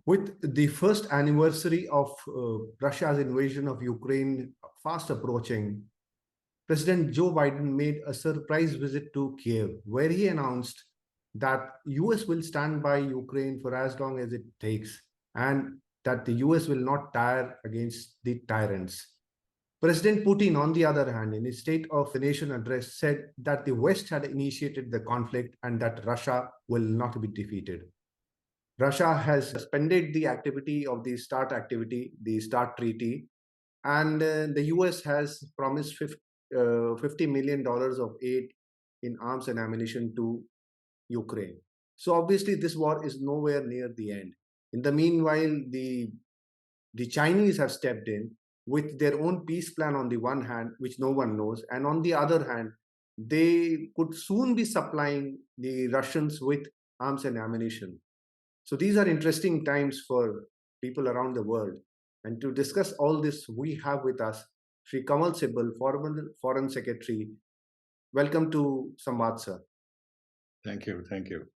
With the first anniversary of Russia's invasion of Ukraine fast approaching, President Joe Biden made a surprise visit to Kiev, where he announced that US will stand by Ukraine for as long as it takes, and that the US will not tire against the tyrants. President Putin, on the other hand, in his State of the Nation address, said that the West had initiated the conflict and that Russia will not be defeated. Russia has suspended the activity of the START treaty, and the US has promised $50 million of aid in arms and ammunition to Ukraine. So obviously this war is nowhere near the end. In the meanwhile, the Chinese have stepped in with their own peace plan on the one hand, which no one knows, and on the other hand, they could soon be supplying the Russians with arms and ammunition. So these are interesting times for people around the world. And to discuss all this, we have with us Shri Kanwal Sibal, former Foreign Secretary. Welcome to Samvad, sir. Thank you. Thank you.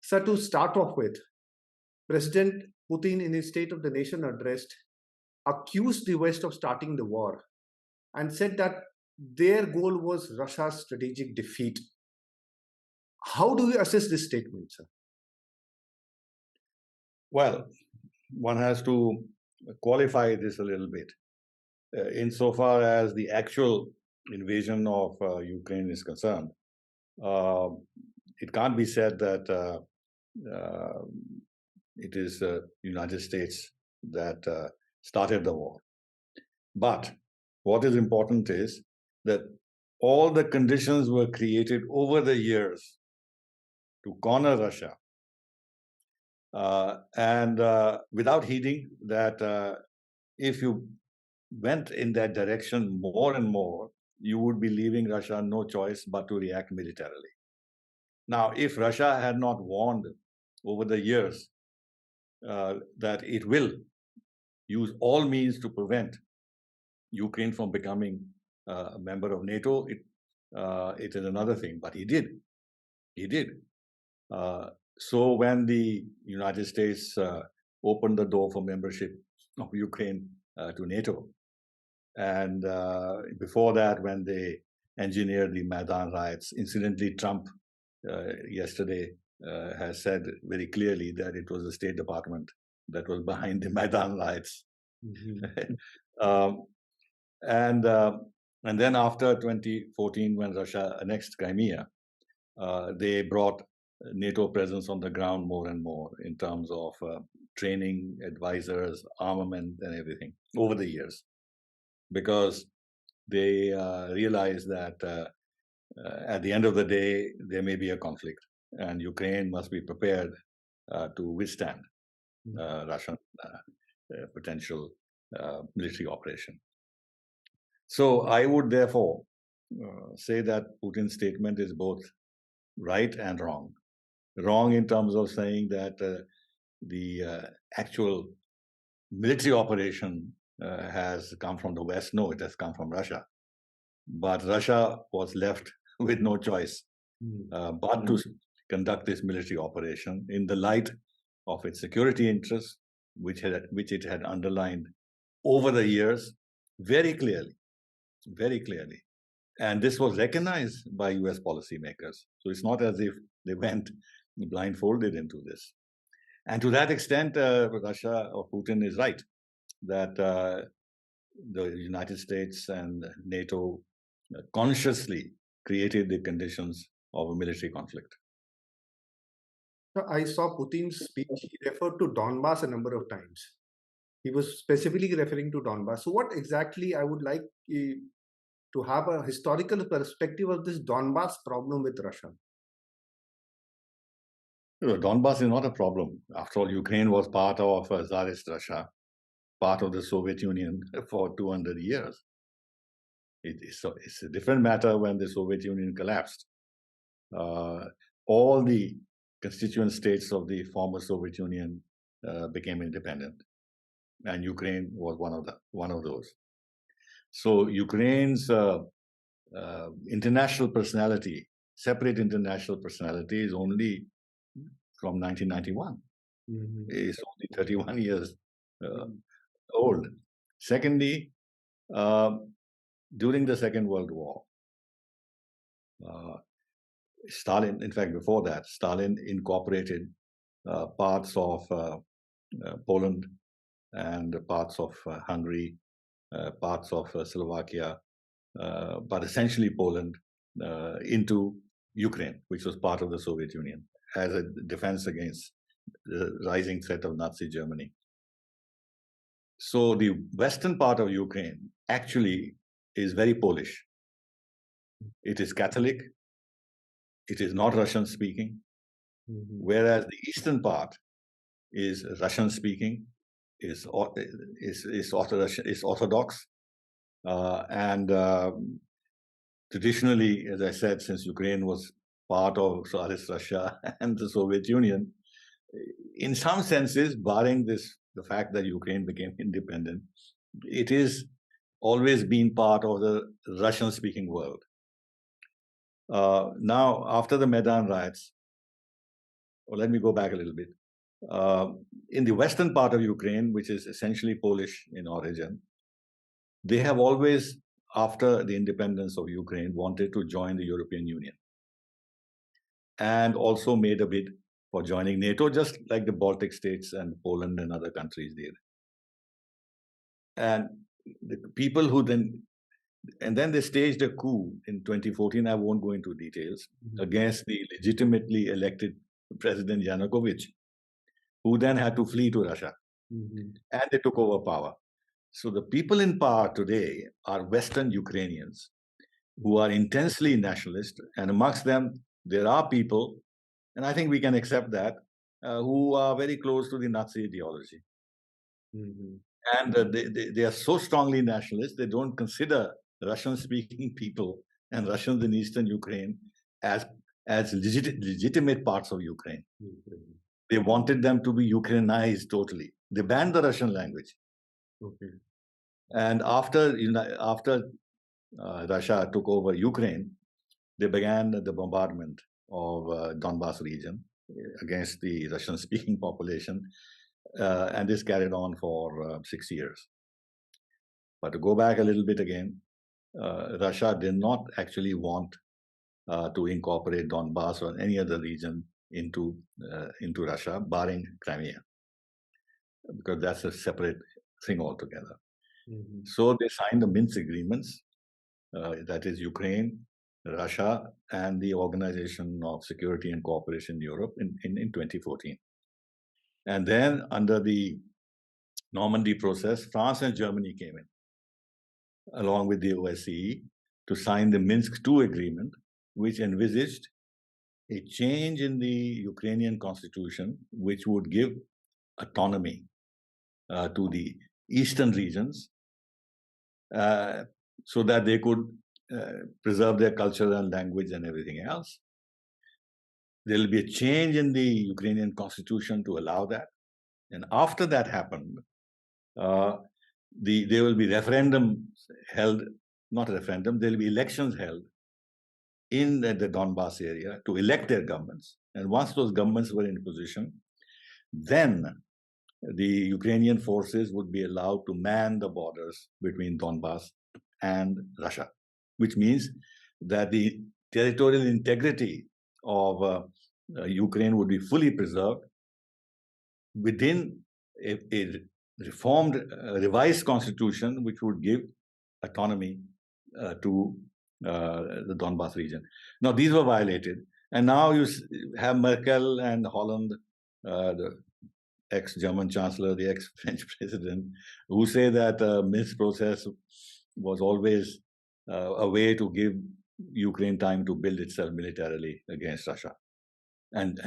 Sir, to start off with, President Putin, in his State of the Nation address, accused the West of starting the war and said that their goal was Russia's strategic defeat. How do you assess this statement, sir? Well, one has to qualify this a little bit. Insofar as the actual invasion of Ukraine is concerned, it can't be said that it is the United States that started the war. But what is important is that all the conditions were created over the years to corner Russia. And without heeding that if you went in that direction more and more, you would be leaving Russia no choice but to react militarily. Now, if Russia had not warned over the years that it will use all means to prevent Ukraine from becoming a member of NATO, it is another thing. But he did. He did. So when the United States opened the door for membership of Ukraine to NATO, and before that, when they engineered the Maidan riots, incidentally, Trump yesterday has said very clearly that it was the State Department that was behind the Maidan riots. Mm-hmm. And then after 2014, when Russia annexed Crimea, they brought NATO presence on the ground more and more in terms of training, advisors, armament, and everything over the years, because they realized that at the end of the day, there may be a conflict, and Ukraine must be prepared to withstand Russian potential military operation. So I would therefore say that Putin's statement is both right and wrong. Wrong in terms of saying that the actual military operation has come from the West. No, it has come from Russia. But Russia was left with no choice but to conduct this military operation in the light of its security interests, which it had underlined over the years very clearly. And this was recognized by US policymakers. So it's not as if they went blindfolded into this. And to that extent, Russia or Putin is right that the United States and NATO consciously created the conditions of a military conflict. I saw Putin's speech. He referred to Donbass a number of times. He was specifically referring to Donbass. So what exactly I would like to have a historical perspective of this Donbass problem with Russia. Donbass is not a problem. After all, Ukraine was part of Tsarist Russia, part of the Soviet Union for 200 years. It's a different matter when the Soviet Union collapsed. All the constituent states of the former Soviet Union became independent, and Ukraine was one of those. So Ukraine's international personality, separate international personality, is only from 1991. is only 31 years old. Secondly, during the Second World War, Stalin, in fact, before that, Stalin incorporated parts of Poland and parts of Hungary, parts of Slovakia, but essentially Poland, into Ukraine, which was part of the Soviet Union, as a defense against the rising threat of Nazi Germany. So the western part of Ukraine actually is very Polish. It is Catholic. It is not Russian speaking, whereas the eastern part is Russian speaking, is Orthodox, and traditionally, as I said, since Ukraine was part of Tsarist Russia and the Soviet Union, in some senses, barring the fact that Ukraine became independent, it is always been part of the Russian-speaking world. Now, after the Maidan riots, let me go back a little bit. In the western part of Ukraine, which is essentially Polish in origin, they have always, after the independence of Ukraine, wanted to join the European Union and also made a bid for joining NATO, just like the Baltic states and Poland and other countries did. And the people who then they staged a coup in 2014, I won't go into details, against the legitimately elected President Yanukovych, who then had to flee to Russia. And they took over power. So the people in power today are Western Ukrainians who are intensely nationalist, and amongst them, there are people, and I think we can accept that, who are very close to the Nazi ideology. And they are so strongly nationalist, they don't consider Russian-speaking people and Russians in Eastern Ukraine as legitimate parts of Ukraine. They wanted them to be Ukrainized totally. They banned the Russian language. And after Russia took over Ukraine, they began the bombardment of Donbas region against the Russian-speaking population, and this carried on for 6 years. But to go back a little bit again, Russia did not actually want to incorporate Donbas or any other region into Russia, barring Crimea, because that's a separate thing altogether. So they signed the Minsk agreements, that is Ukraine, Russia, and the Organization of Security and Cooperation in Europe in 2014. And then under the Normandy process, France and Germany came in, along with the OSCE, to sign the Minsk II agreement, which envisaged a change in the Ukrainian constitution, which would give autonomy to the eastern regions, so that they could preserve their culture and language and everything else. There will be a change in the Ukrainian constitution to allow that. And after that happened, there will be referendums held, not referendum, there will be elections held in the Donbas area to elect their governments. And once those governments were in position, then the Ukrainian forces would be allowed to man the borders between Donbas and Russia, which means that the territorial integrity of Ukraine would be fully preserved within a reformed, revised constitution, which would give autonomy to the Donbas region. Now, these were violated. And now you have Merkel and Holland, the ex-German chancellor, the ex-French president, who say that Minsk process was always a way to give Ukraine time to build itself militarily against Russia. And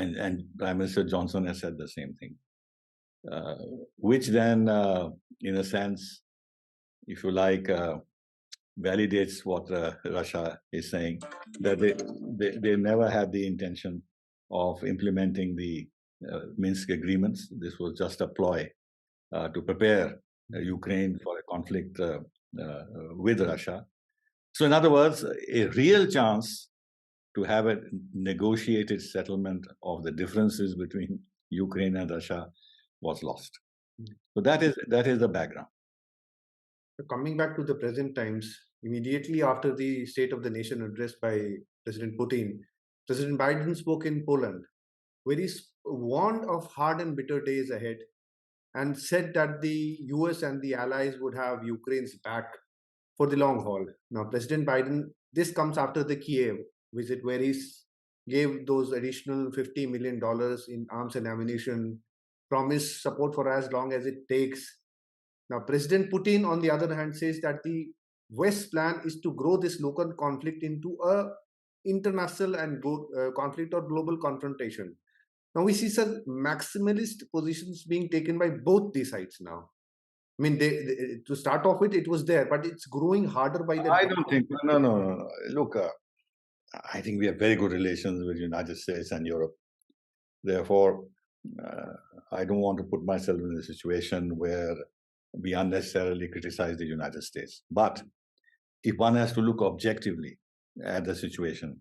Prime Minister Johnson has said the same thing, which then, in a sense, if you like, validates what Russia is saying, that they never had the intention of implementing the Minsk agreements. This was just a ploy to prepare Ukraine for a conflict with Russia. So in other words, a real chance to have a negotiated settlement of the differences between Ukraine and Russia was lost. Mm. So that is the background. Coming back to the present times, immediately after the State of the Nation address by President Putin, President Biden spoke in Poland, where he warned of hard and bitter days ahead and said that the US and the allies would have Ukraine's back for the long haul. Now, President Biden, this comes after the Kiev visit, where he gave those additional $50 million in arms and ammunition, promised support for as long as it takes. Now, President Putin, on the other hand, says that the West's plan is to grow this local conflict into a international and conflict or global confrontation. Now we see some maximalist positions being taken by both the sides now. I mean, to start off with, it was there, but it's growing harder by the. I don't think. No. Look, I think we have very good relations with the United States and Europe. Therefore, I don't want to put myself in a situation where we unnecessarily criticize the United States. But if one has to look objectively at the situation,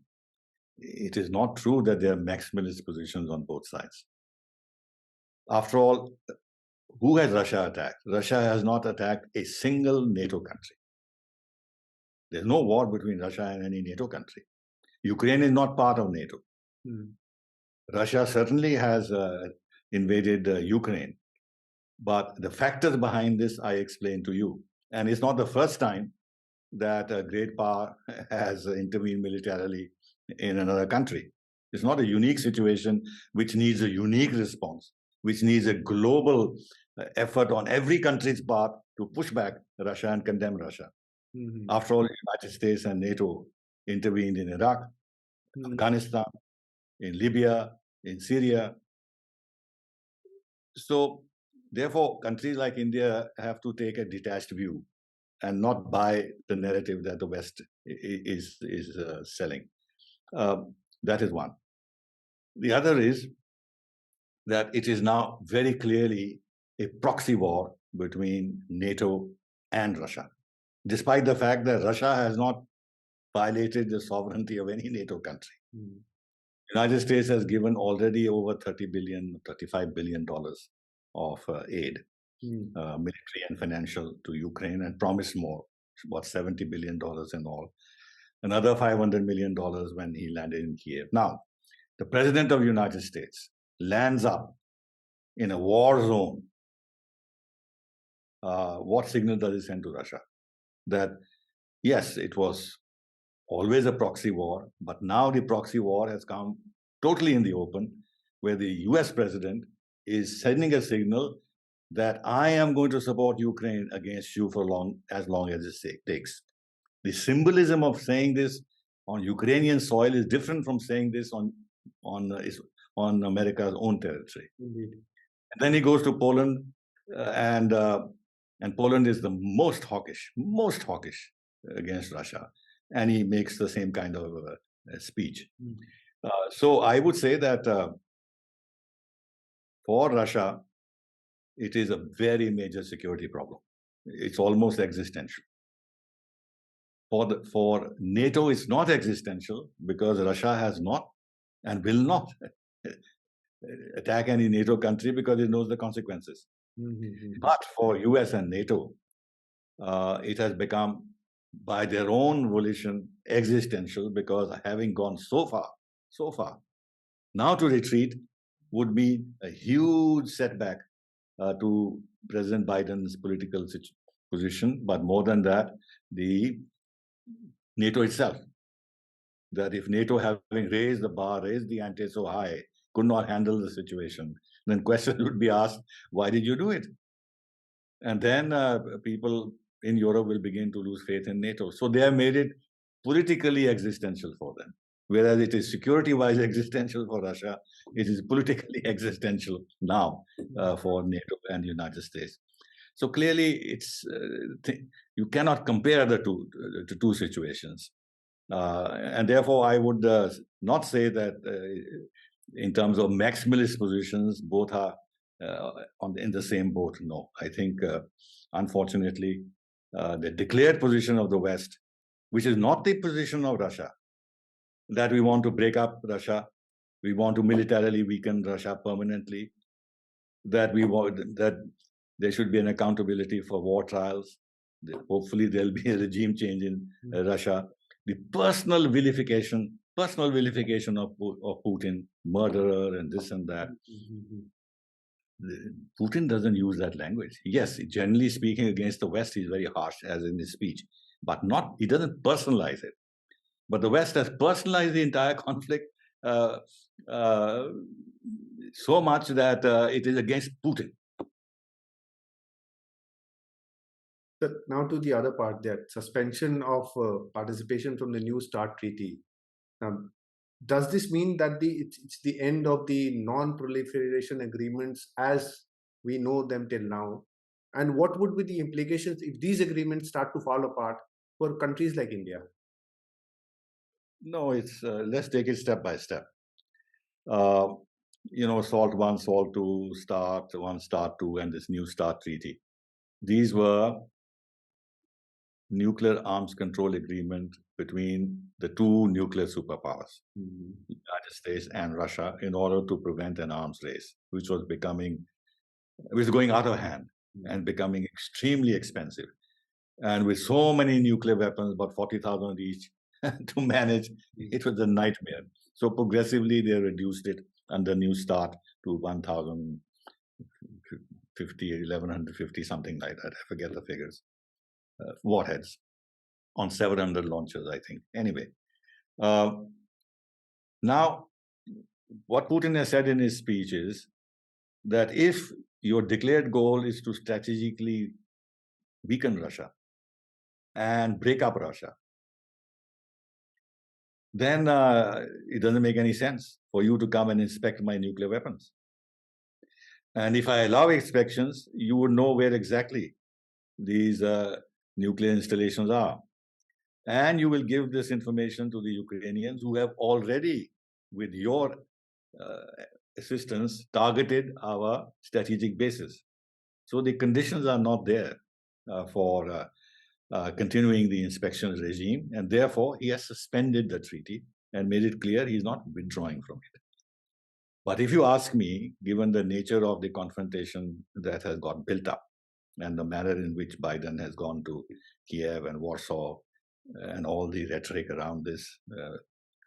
it is not true that there are maximalist positions on both sides. After all, who has Russia attacked? Russia has not attacked a single NATO country. There's no war between Russia and any NATO country. Ukraine is not part of NATO. Russia certainly has invaded Ukraine. But the factors behind this, I explained to you. And it's not the first time that a great power has intervened militarily in another country. It's not a unique situation which needs a unique response, which needs a global effort on every country's part to push back Russia and condemn Russia. After all, the United States and NATO intervened in Iraq, Afghanistan, in Libya, in Syria. So, therefore, countries like India have to take a detached view and not buy the narrative that the West is selling. That is one. The other is that it is now very clearly a proxy war between NATO and Russia, despite the fact that Russia has not violated the sovereignty of any NATO country. The United States has given already over $35 billion of aid, military and financial, to Ukraine, and promised more, about $70 billion in all. Another $500 million when he landed in Kiev. Now, the President of the United States lands up in a war zone. What signal does he send to Russia? That, yes, it was always a proxy war, but now the proxy war has come totally in the open, where the US president is sending a signal that I am going to support Ukraine against you for as long as it takes. The symbolism of saying this on Ukrainian soil is different from saying this on America's own territory. Indeed. And then he goes to Poland, and Poland is the most hawkish against Russia, and he makes the same kind of speech. So I would say that for Russia, it is a very major security problem. It's almost existential. For NATO, it's not existential because Russia has not and will not attack any NATO country because it knows the consequences. But for US and NATO, it has become, by their own volition, existential, because having gone so far, now to retreat would be a huge setback to President Biden's political position, but more than that, the NATO itself. That if NATO, having raised the bar, raised the ante so high, could not handle the situation, then questions would be asked, why did you do it? And then people in Europe will begin to lose faith in NATO. So they have made it politically existential for them. Whereas it is security-wise existential for Russia, it is politically existential now for NATO and the United States. So clearly, it's you cannot compare the two situations. And therefore, I would not say that in terms of maximalist positions, both are in the same boat. No, I think, unfortunately, the declared position of the West, which is not the position of Russia, that we want to break up Russia, we want to militarily weaken Russia permanently, that we want that there should be an accountability for war trials. Hopefully, there'll be a regime change in Russia. The personal vilification of Putin, murderer, and this and that. Putin doesn't use that language. Yes, generally speaking, against the West, he's very harsh, as in his speech, but he doesn't personalize it. But the West has personalized the entire conflict so much that it is against Putin. So now to the other part, that suspension of participation from the New START treaty. Does this mean that it's the end of the non-proliferation agreements as we know them till now? And what would be the implications if these agreements start to fall apart for countries like India? No, it's let's take it step by step. SALT 1, SALT 2, START 1, START 2, and this New START treaty. These were nuclear arms control agreement between the two nuclear superpowers, the United States and Russia, in order to prevent an arms race, which was going out of hand and becoming extremely expensive. And with so many nuclear weapons, about 40,000 each, to manage, it was a nightmare. So progressively, they reduced it under New START to 1,050, 1,150, something like that. I forget the figures. Warheads on 700 launchers, I think. Anyway, now what Putin has said in his speech is that if your declared goal is to strategically weaken Russia and break up Russia, then it doesn't make any sense for you to come and inspect my nuclear weapons. And if I allow inspections, you would know where exactly these nuclear installations are. And you will give this information to the Ukrainians who have already, with your assistance, targeted our strategic bases. So the conditions are not there for continuing the inspection regime, and therefore he has suspended the treaty and made it clear he's not withdrawing from it. But if you ask me, given the nature of the confrontation that has got built up and the manner in which Biden has gone to Kiev and Warsaw and all the rhetoric around this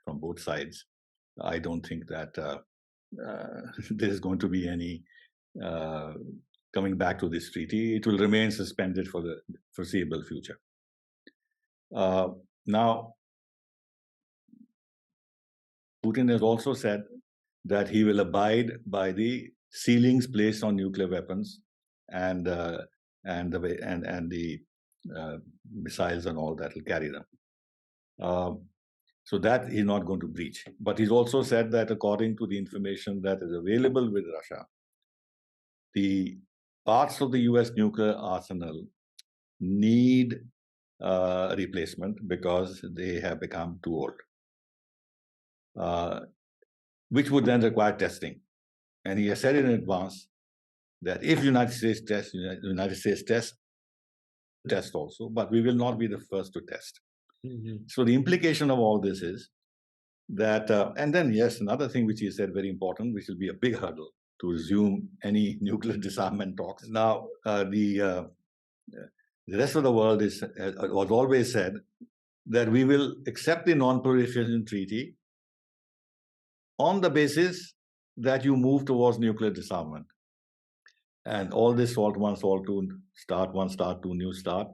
from both sides, I don't think that there is going to be any coming back to this treaty. It will remain suspended for the foreseeable future. Now, Putin has also said that he will abide by the ceilings placed on nuclear weapons and the missiles and all that will carry them. So that he's not going to breach. But he's also said that according to the information that is available with Russia, the parts of the US nuclear arsenal need replacement because they have become too old, which would then require testing. And he has said in advance that if United States tests, United States test also, but we will not be the first to test. So the implication of all this is that, and then yes, another thing which he said very important, which will be a big hurdle to resume any nuclear disarmament talks. Now, the rest of the world was always said that we will accept the non-proliferation treaty on the basis that you move towards nuclear disarmament. And all this SALT 1, SALT 2, START 1, START 2, New START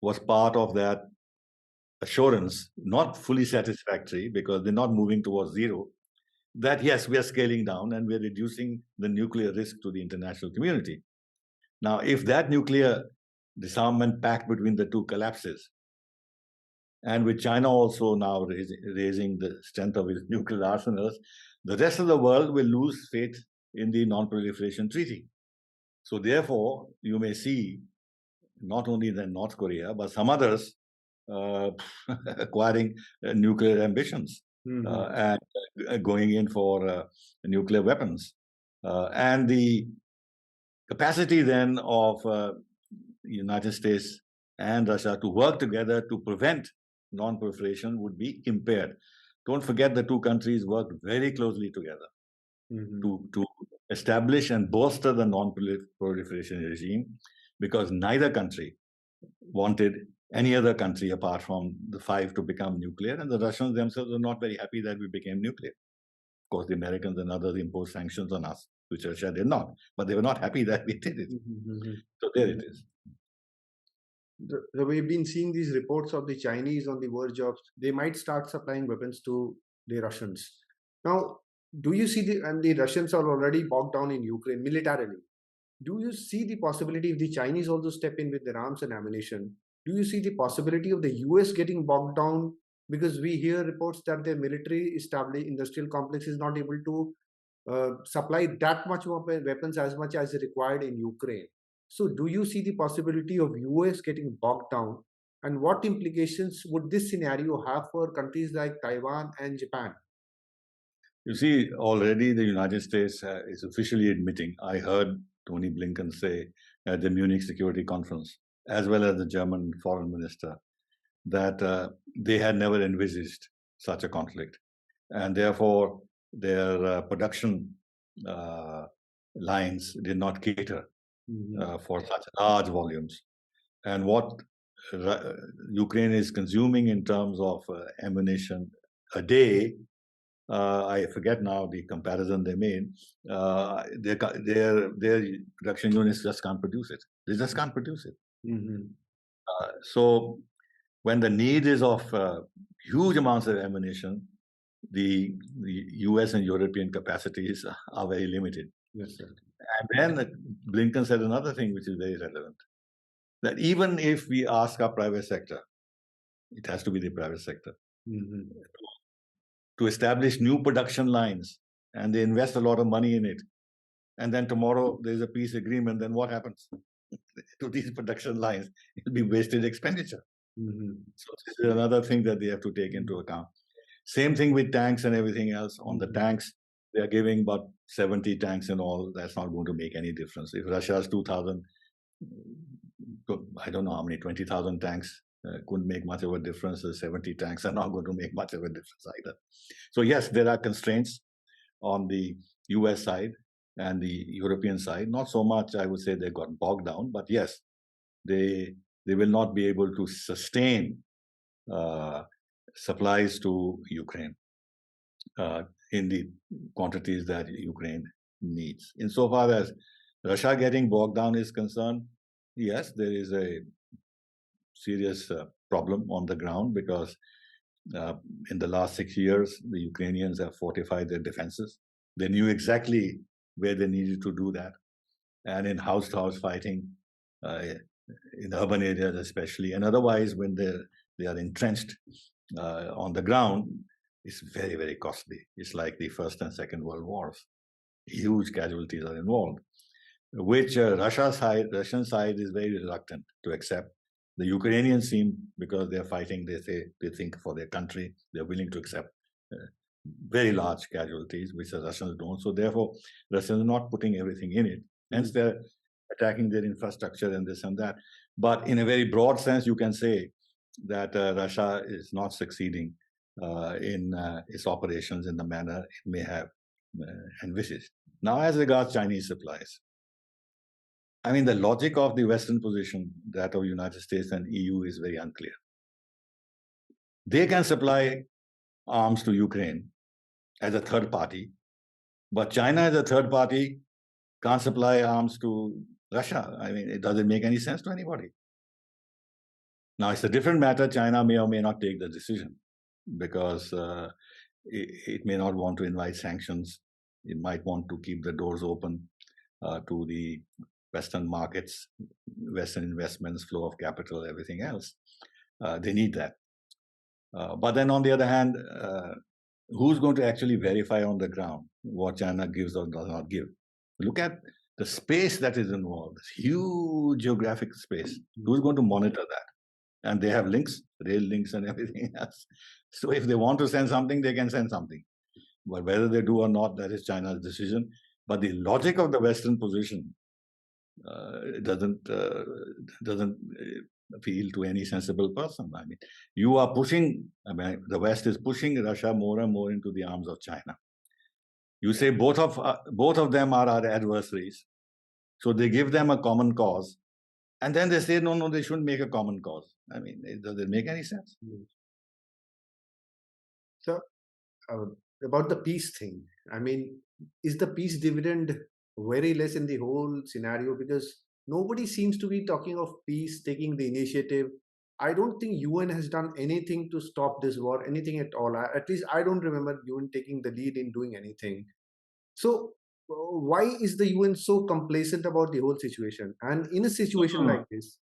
was part of that assurance, not fully satisfactory because they're not moving towards zero, that yes, we are scaling down and we're reducing the nuclear risk to the international community. Now, if that nuclear disarmament pact between the two collapses, and with China also now raising the strength of its nuclear arsenals, the rest of the world will lose faith in the non-proliferation treaty. So therefore, you may see not only the North Korea, but some others acquiring nuclear ambitions and going in for nuclear weapons. And the capacity then of the United States and Russia to work together to prevent non-proliferation would be impaired. Don't forget the two countries worked very closely together to establish and bolster the non-proliferation regime, because neither country wanted any other country apart from the five to become nuclear, and the Russians themselves were not very happy that we became nuclear. Of course, the Americans and others imposed sanctions on us, which Russia did not, but they were not happy that we did it. So there it is. We've been seeing these reports of the Chinese on the verge of they might start supplying weapons to the Russians. Now, do you see the Russians are already bogged down in Ukraine militarily? Do you see the possibility if the Chinese also step in with their arms and ammunition? Do you see the possibility of the US getting bogged down? Because we hear reports that their military established industrial complex is not able to supply that much weapons as much as required in Ukraine. So do you see the possibility of US getting bogged down? And what implications would this scenario have for countries like Taiwan and Japan? You see, already the United States is officially admitting, I heard Tony Blinken say at the Munich Security Conference, as well as the German foreign minister, that they had never envisaged such a conflict. And therefore, their production lines did not cater for such large volumes. And what Ukraine is consuming in terms of ammunition a day, I forget now the comparison they made, their production units just can't produce it. They just can't produce it. So when the need is of huge amounts of ammunition, the US and European capacities are very limited. Yes, sir. And then Blinken said another thing which is very relevant, that even if we ask our private sector, it has to be the private sector, to establish new production lines, and they invest a lot of money in it, and then tomorrow there's a peace agreement, then what happens to these production lines? It'll be wasted expenditure. So this is another thing that they have to take into account. Same thing with tanks and everything else. On the tanks, they are giving about 70 tanks and all. That's not going to make any difference. If Russia has 2,000, I don't know how many, 20,000 tanks, couldn't make much of a difference. The 70 tanks are not going to make much of a difference either. So yes, there are constraints on the US side and the European side. Not so much, I would say, they got bogged down, but yes, they will not be able to sustain supplies to Ukraine in the quantities that Ukraine needs. Insofar as Russia getting bogged down is concerned, yes, there is a serious problem on the ground, because in the last 6 years, the Ukrainians have fortified their defenses. They knew exactly where they needed to do that. And in house-to-house fighting, in urban areas especially, and otherwise when they are entrenched on the ground, it's very, very costly. It's like the First and Second World Wars. Huge casualties are involved, which Russian side is very reluctant to accept. The Ukrainians seem, because they're fighting, they think for their country, they're willing to accept very large casualties, which the Russians don't. So therefore, Russians are not putting everything in it. Hence, they're attacking their infrastructure and this and that. But in a very broad sense, you can say that Russia is not succeeding in its operations in the manner it may have envisaged. Now, as regards Chinese supplies, I mean, the logic of the Western position, that of United States and EU, is very unclear. They can supply arms to Ukraine as a third party, but China as a third party can't supply arms to Russia. I mean, it doesn't make any sense to anybody. Now, it's a different matter. China may or may not take the decision, because it may not want to invite sanctions. It might want to keep the doors open to the Western markets, Western investments, flow of capital, everything else. They need that. But then on the other hand, who's going to actually verify on the ground what China gives or does not give? Look at the space that is involved, this huge geographic space. Who's going to monitor that? And they have links, rail links and everything else. So if they want to send something, they can send something. But whether they do or not, that is China's decision. But the logic of the Western position doesn't appeal to any sensible person. I mean, you are pushing, the West is pushing Russia more and more into the arms of China. You say both of them are our adversaries, so they give them a common cause, and then they say no, they shouldn't make a common cause. I mean, does it make any sense? So, about the peace thing, I mean, is the peace dividend very less in the whole scenario? Because nobody seems to be talking of peace, taking the initiative. I don't think UN has done anything to stop this war, anything at all. At least I don't remember UN taking the lead in doing anything. So, why is the UN so complacent about the whole situation? And in a situation like this,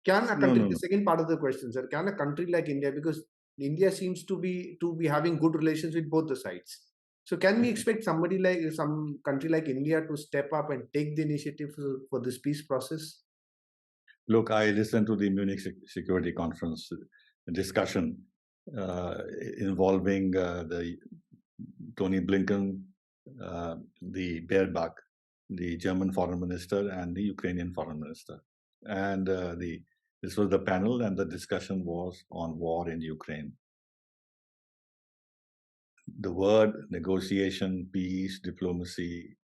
can a country, the No. second part of the question, sir, can a country like India, because India seems to be having good relations with both the sides. So can we expect somebody like some country like India to step up and take the initiative for this peace process? Look, I listened to the Munich Security Conference discussion involving the Tony Blinken, the Baerbock, the German foreign minister, and the Ukrainian foreign minister. And this was the panel, and the discussion was on war in Ukraine. The word negotiation, peace, diplomacy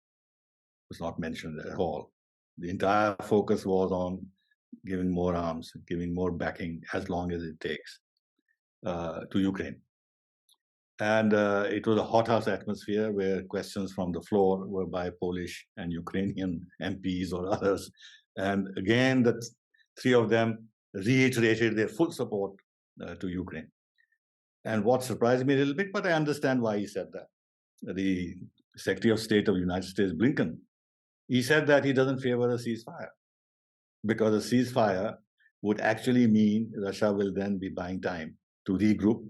was not mentioned at all. The entire focus was on giving more arms, giving more backing as long as it takes to Ukraine. And it was a hothouse atmosphere where questions from the floor were by Polish and Ukrainian MPs or others. And again, the three of them reiterated their full support to Ukraine. And what surprised me a little bit, but I understand why he said that. The Secretary of State of the United States, Blinken, he said that he doesn't favor a ceasefire because a ceasefire would actually mean Russia will then be buying time to regroup,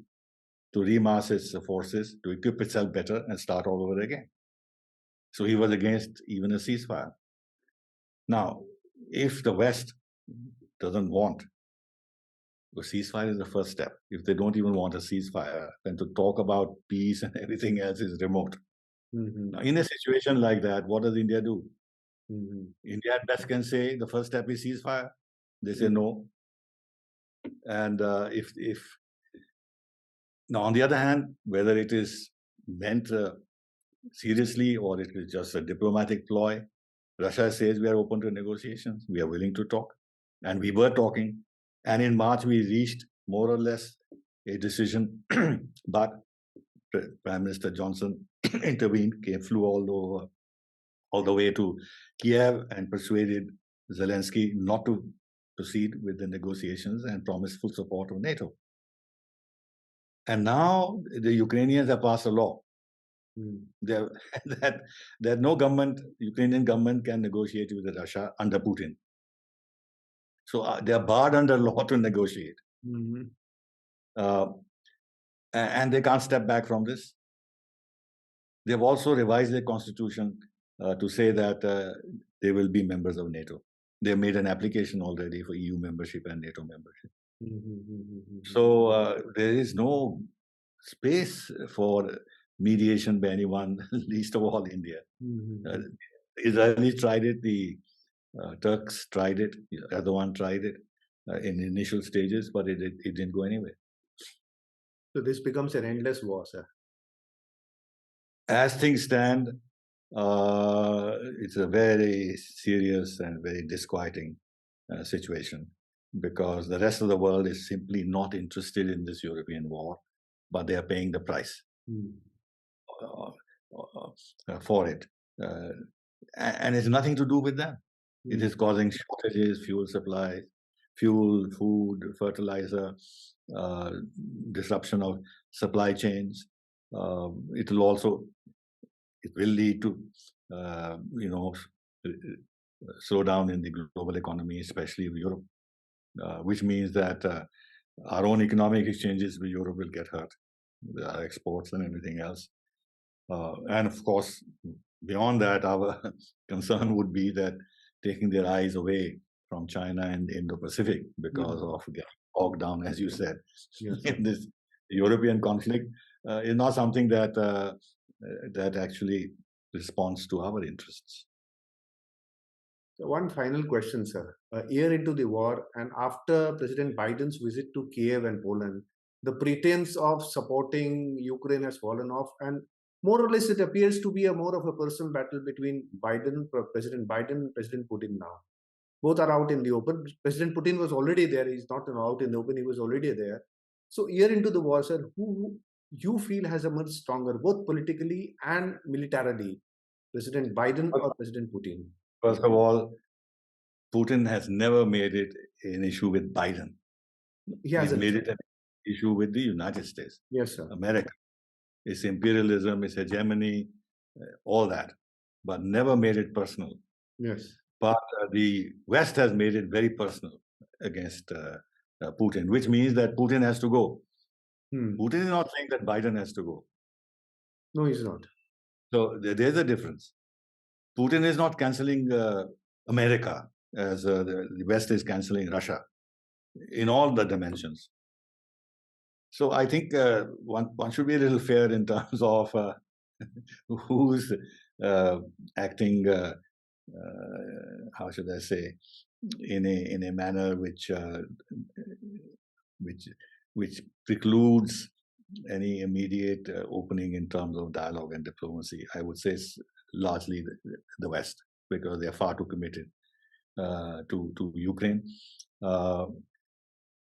to remass its forces, to equip itself better and start all over again. So he was against even a ceasefire. Now, if the West doesn't want a ceasefire, is the first step. If they don't even want a ceasefire, then to talk about peace and everything else is remote. Now, in a situation like that, what does India do? India at best can say the first step is ceasefire. They say no. And if now, on the other hand, whether it is meant seriously or it is just a diplomatic ploy, Russia says we are open to negotiations. We are willing to talk. And we were talking. And in March, we reached more or less a decision. But Prime Minister Johnson intervened, flew all the way to Kiev and persuaded Zelensky not to proceed with the negotiations and promised full support of NATO. And now the Ukrainians have passed a law that no government, Ukrainian government, can negotiate with Russia under Putin. So they are barred under law to negotiate. And they can't step back from this. They have also revised their constitution to say that they will be members of NATO. They made an application already for EU membership and NATO membership. So there is no space for mediation by anyone, least of all India. Israelis tried it, the Turks tried it, Erdogan tried it in initial stages, but it didn't go anywhere. So this becomes an endless war, sir. As things stand, it's a very serious and very disquieting situation because the rest of the world is simply not interested in this European war, but they are paying the price for it. And it's nothing to do with them. It is causing shortages, fuel supply, fuel, food, fertilizer, disruption of supply chains. It will lead to, slowdown in the global economy, especially in Europe, which means that our own economic exchanges with Europe will get hurt, our exports and everything else. And of course, beyond that, our concern would be that taking their eyes away from China and the Indo-Pacific because of getting bogged down, as you said, in this European conflict is not something that that actually responds to our interests. So one final question, sir. A year into the war and after President Biden's visit to Kiev and Poland, the pretense of supporting Ukraine has fallen off. And more or less, it appears to be a more of a personal battle between President Biden and President Putin now. Both are out in the open. President Putin was already there. He's not out in the open. He was already there. So, year into the war, sir, who you feel has emerged stronger, both politically and militarily, President Biden or President Putin? First of all, Putin has never made it an issue with Biden. He hasn't. He's made it an issue with the United States. Yes, sir. America. Its imperialism, its hegemony, all that, but never made it personal. Yes. But the West has made it very personal against Putin, which means that Putin has to go. Putin is not saying that Biden has to go. No, he's not. So there's a difference. Putin is not canceling America as the West is canceling Russia in all the dimensions. So I think one should be a little fair in terms of who's acting, how should I say, in a manner which precludes any immediate opening in terms of dialogue and diplomacy. I would say it's largely the West, because they are far too committed to Ukraine.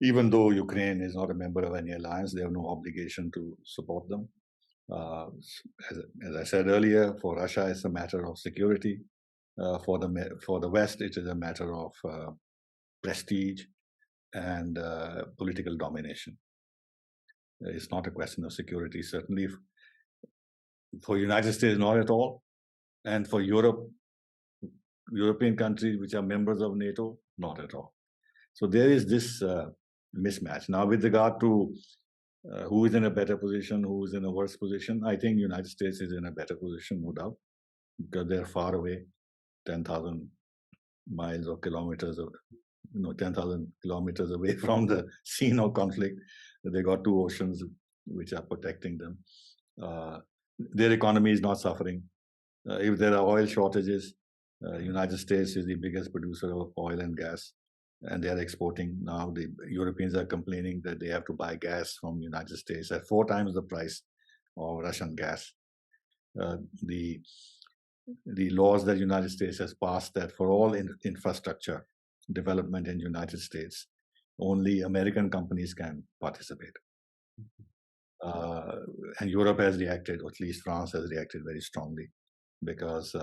Even though Ukraine is not a member of any alliance, they have no obligation to support them. As I said earlier, for Russia, it's a matter of security. For the West, it is a matter of prestige and political domination. It's not a question of security, certainly. For United States, not at all. And for European countries which are members of NATO, not at all. So there is this mismatch. Now, with regard to who is in a better position, who is in a worse position, I think United States is in a better position, no doubt, because they're far away, 10,000 miles or kilometers, 10,000 kilometers away from the scene of conflict. They got two oceans which are protecting them. Their economy is not suffering. If there are oil shortages, United States is the biggest producer of oil and gas, and they are exporting. Now the Europeans are complaining that they have to buy gas from the United States at 4 times the price of Russian gas. The laws that the United States has passed that for all infrastructure development in the United States, only American companies can participate. And Europe has reacted, or at least France has reacted very strongly, because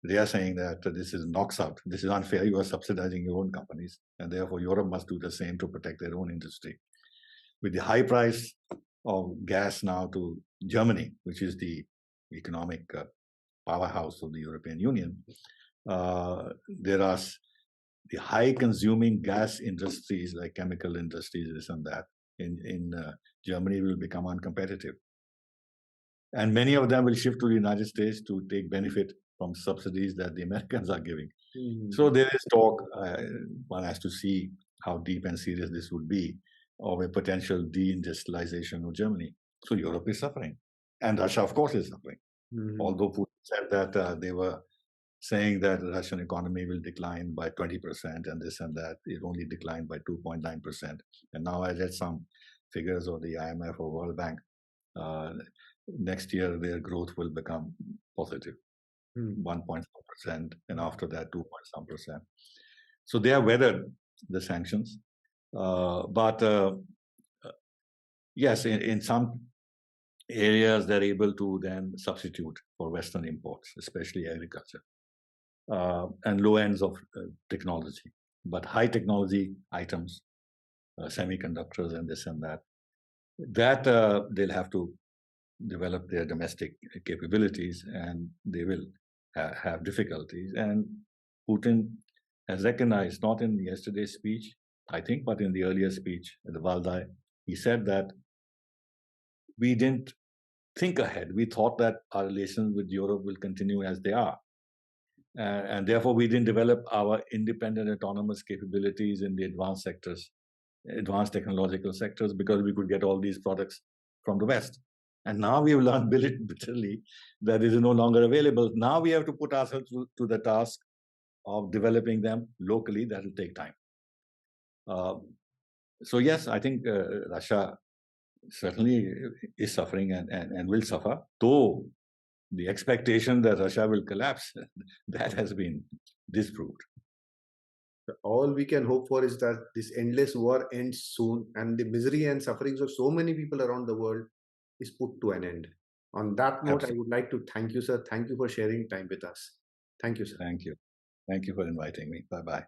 they are saying that this is knocks out. This is unfair. You are subsidizing your own companies, and therefore Europe must do the same to protect their own industry. With the high price of gas now to Germany, which is the economic powerhouse of the European Union, there are the high consuming gas industries like chemical industries, this and that, in Germany will become uncompetitive. And many of them will shift to the United States to take benefit from subsidies that the Americans are giving. So there is talk, one has to see how deep and serious this would be, of a potential deindustrialization of Germany. So Europe is suffering. And Russia, of course, is suffering. Although Putin said that they were saying that the Russian economy will decline by 20% and this and that, it only declined by 2.9%. And now I read some figures of the IMF or World Bank. Next year, their growth will become positive, 1.4%, and after that, 2.some%. So they have weathered the sanctions. But yes, in some areas, they're able to then substitute for Western imports, especially agriculture, and low ends of technology. But high technology items, semiconductors and this and that, they'll have to develop their domestic capabilities, and they will have difficulties. And Putin has recognized, not in yesterday's speech, I think, but in the earlier speech at the Valdai, he said that we didn't think ahead. We thought that our relations with Europe will continue as they are. And therefore, we didn't develop our independent autonomous capabilities in the advanced sectors, advanced technological sectors, because we could get all these products from the West. And now we have learned bitterly that it is no longer available. Now we have to put ourselves to the task of developing them locally. That will take time. So yes, I think Russia certainly is suffering and will suffer, though the expectation that Russia will collapse, that has been disproved. All we can hope for is that this endless war ends soon and the misery and sufferings of so many people around the world is put to an end. On that note, I would like to thank you, sir. Thank you for sharing time with us. Thank you, sir. Thank you. Thank you for inviting me. Bye-bye.